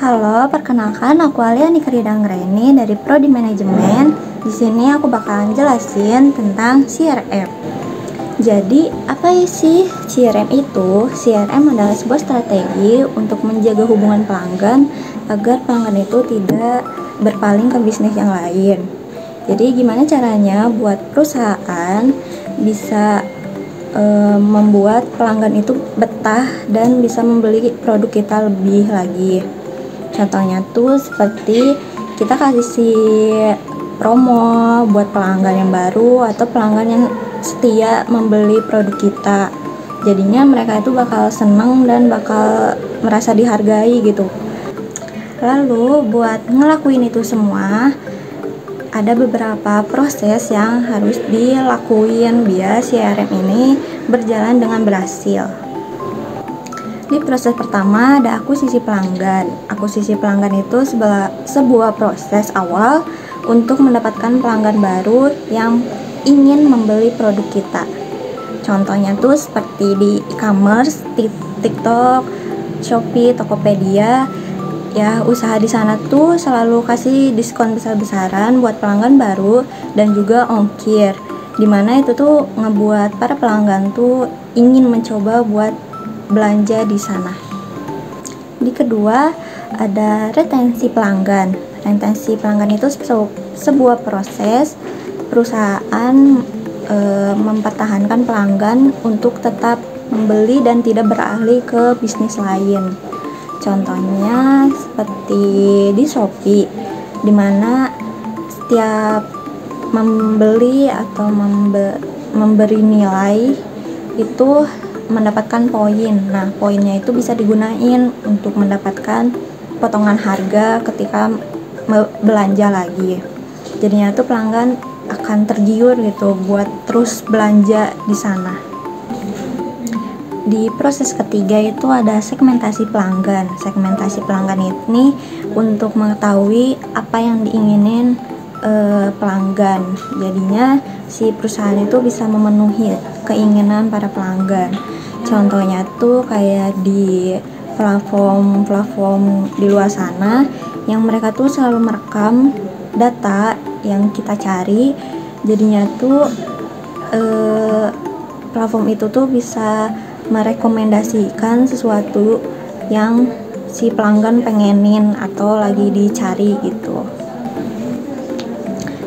Halo, perkenalkan aku Alia Nikridanggreni dari Prodi Manajemen. Di sini aku bakalan jelasin tentang CRM. Jadi, apa sih CRM itu? CRM adalah sebuah strategi untuk menjaga hubungan pelanggan agar pelanggan itu tidak berpaling ke bisnis yang lain. Jadi, gimana caranya buat perusahaan bisa membuat pelanggan itu betah dan bisa membeli produk kita lebih lagi. Contohnya tuh seperti kita kasih promo buat pelanggan yang baru atau pelanggan yang setia membeli produk kita. Jadinya mereka itu bakal seneng dan bakal merasa dihargai gitu. Lalu buat ngelakuin itu semua ada beberapa proses yang harus dilakuin biar CRM ini berjalan dengan berhasil. Di proses pertama ada akuisisi pelanggan. Akuisisi pelanggan itu sebuah proses awal untuk mendapatkan pelanggan baru yang ingin membeli produk kita. Contohnya tuh seperti di e-commerce, TikTok, Shopee, Tokopedia. Ya, usaha di sana tuh selalu kasih diskon besar-besaran buat pelanggan baru dan juga ongkir. Dimana itu tuh ngebuat para pelanggan tuh ingin mencoba buat belanja di sana. Di kedua ada retensi pelanggan. Retensi pelanggan itu sebuah proses perusahaan mempertahankan pelanggan untuk tetap membeli dan tidak beralih ke bisnis lain. Contohnya seperti di Shopee, dimana setiap membeli atau memberi nilai itu mendapatkan poin. Nah, poinnya itu bisa digunain untuk mendapatkan potongan harga ketika belanja lagi. Jadinya tuh pelanggan akan tergiur gitu buat terus belanja di sana. Di proses ketiga itu ada segmentasi pelanggan. Segmentasi pelanggan ini untuk mengetahui apa yang diinginin pelanggan. Jadinya si perusahaan itu bisa memenuhi keinginan para pelanggan. Contohnya tuh kayak di platform di luar sana yang mereka tuh selalu merekam data yang kita cari. Jadinya tuh platform itu tuh bisa merekomendasikan sesuatu yang si pelanggan pengenin atau lagi dicari gitu.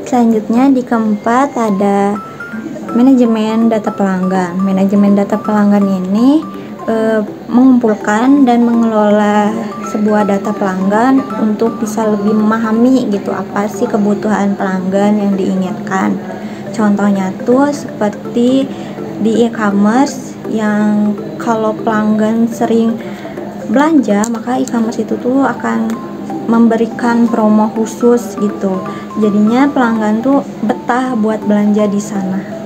Selanjutnya di keempat ada manajemen data pelanggan. Manajemen data pelanggan ini mengumpulkan dan mengelola sebuah data pelanggan untuk bisa lebih memahami gitu apa sih kebutuhan pelanggan yang diinginkan. Contohnya tuh seperti di e-commerce yang kalau pelanggan sering belanja, maka e-commerce itu tuh akan memberikan promo khusus gitu. Jadinya pelanggan tuh betah buat belanja di sana.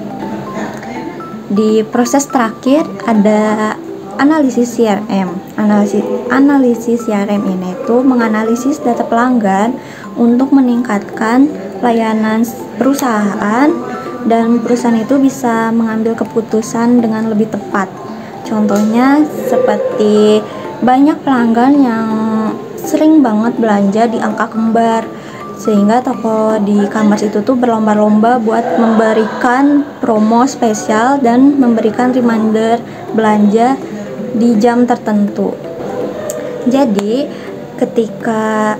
Di proses terakhir ada analisis CRM. Analisis CRM ini tuh menganalisis data pelanggan untuk meningkatkan layanan perusahaan dan perusahaan itu bisa mengambil keputusan dengan lebih tepat. Contohnya seperti banyak pelanggan yang sering banget belanja di angka kembar, sehingga toko di e-commerce itu tuh berlomba-lomba buat memberikan promo spesial dan memberikan reminder belanja di jam tertentu. Jadi ketika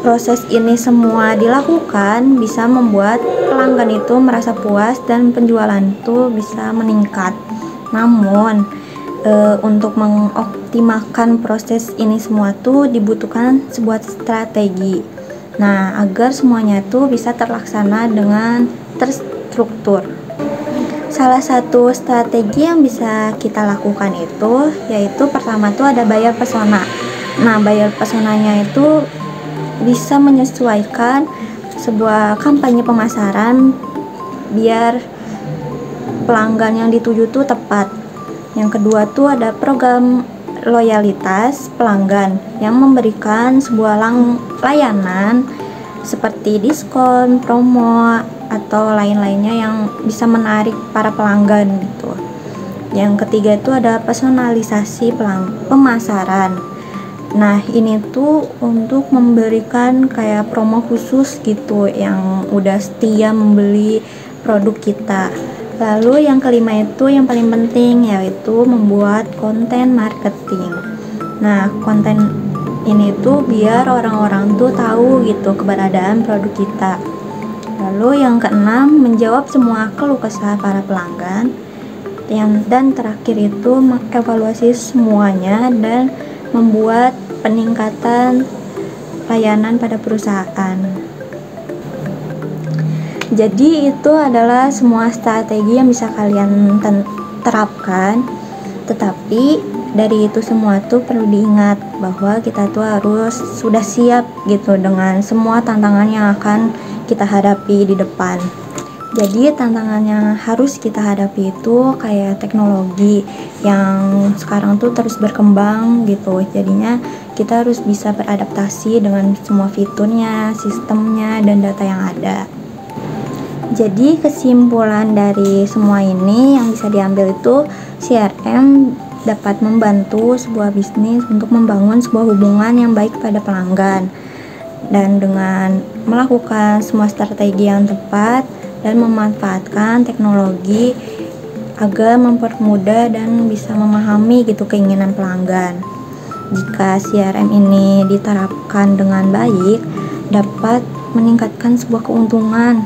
proses ini semua dilakukan bisa membuat pelanggan itu merasa puas dan penjualan itu bisa meningkat. Namun untuk mengoptimalkan proses ini semua tuh dibutuhkan sebuah strategi. Nah, agar semuanya tuh bisa terlaksana dengan terstruktur. Salah satu strategi yang bisa kita lakukan itu yaitu pertama tuh ada buyer persona. Nah, buyer personanya itu bisa menyesuaikan sebuah kampanye pemasaran biar pelanggan yang dituju tuh tepat. Yang kedua tuh ada program loyalitas pelanggan yang memberikan sebuah layanan seperti diskon, promo, atau lain-lainnya yang bisa menarik para pelanggan gitu. Yang ketiga itu ada personalisasi pemasaran. Nah, ini tuh untuk memberikan kayak promo khusus gitu yang udah setia membeli produk kita. Lalu yang kelima itu yang paling penting, yaitu membuat konten marketing. Nah, konten ini tuh biar orang-orang tuh tahu gitu keberadaan produk kita. Lalu yang keenam, menjawab semua keluh kesah para pelanggan. Dan terakhir itu mengevaluasi semuanya dan membuat peningkatan layanan pada perusahaan. Jadi itu adalah semua strategi yang bisa kalian terapkan. Tetapi dari itu semua tuh perlu diingat bahwa kita tuh harus sudah siap gitu dengan semua tantangan yang akan kita hadapi di depan. Jadi tantangan yang harus kita hadapi itu kayak teknologi yang sekarang tuh terus berkembang gitu. Jadinya kita harus bisa beradaptasi dengan semua fiturnya, sistemnya, dan data yang ada. Jadi kesimpulan dari semua ini yang bisa diambil itu CRM dapat membantu sebuah bisnis untuk membangun sebuah hubungan yang baik pada pelanggan. Dan dengan melakukan semua strategi yang tepat dan memanfaatkan teknologi agar mempermudah dan bisa memahami gitu keinginan pelanggan. Jika CRM ini diterapkan dengan baik, dapat meningkatkan sebuah keuntungan.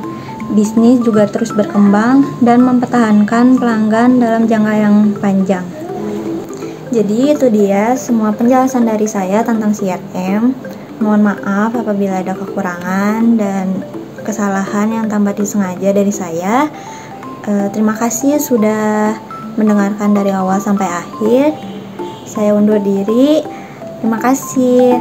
Bisnis juga terus berkembang dan mempertahankan pelanggan dalam jangka yang panjang. Jadi itu dia semua penjelasan dari saya tentang CRM. Mohon maaf apabila ada kekurangan dan kesalahan yang tanpa disengaja dari saya. Terima kasih sudah mendengarkan dari awal sampai akhir. Saya undur diri. Terima kasih.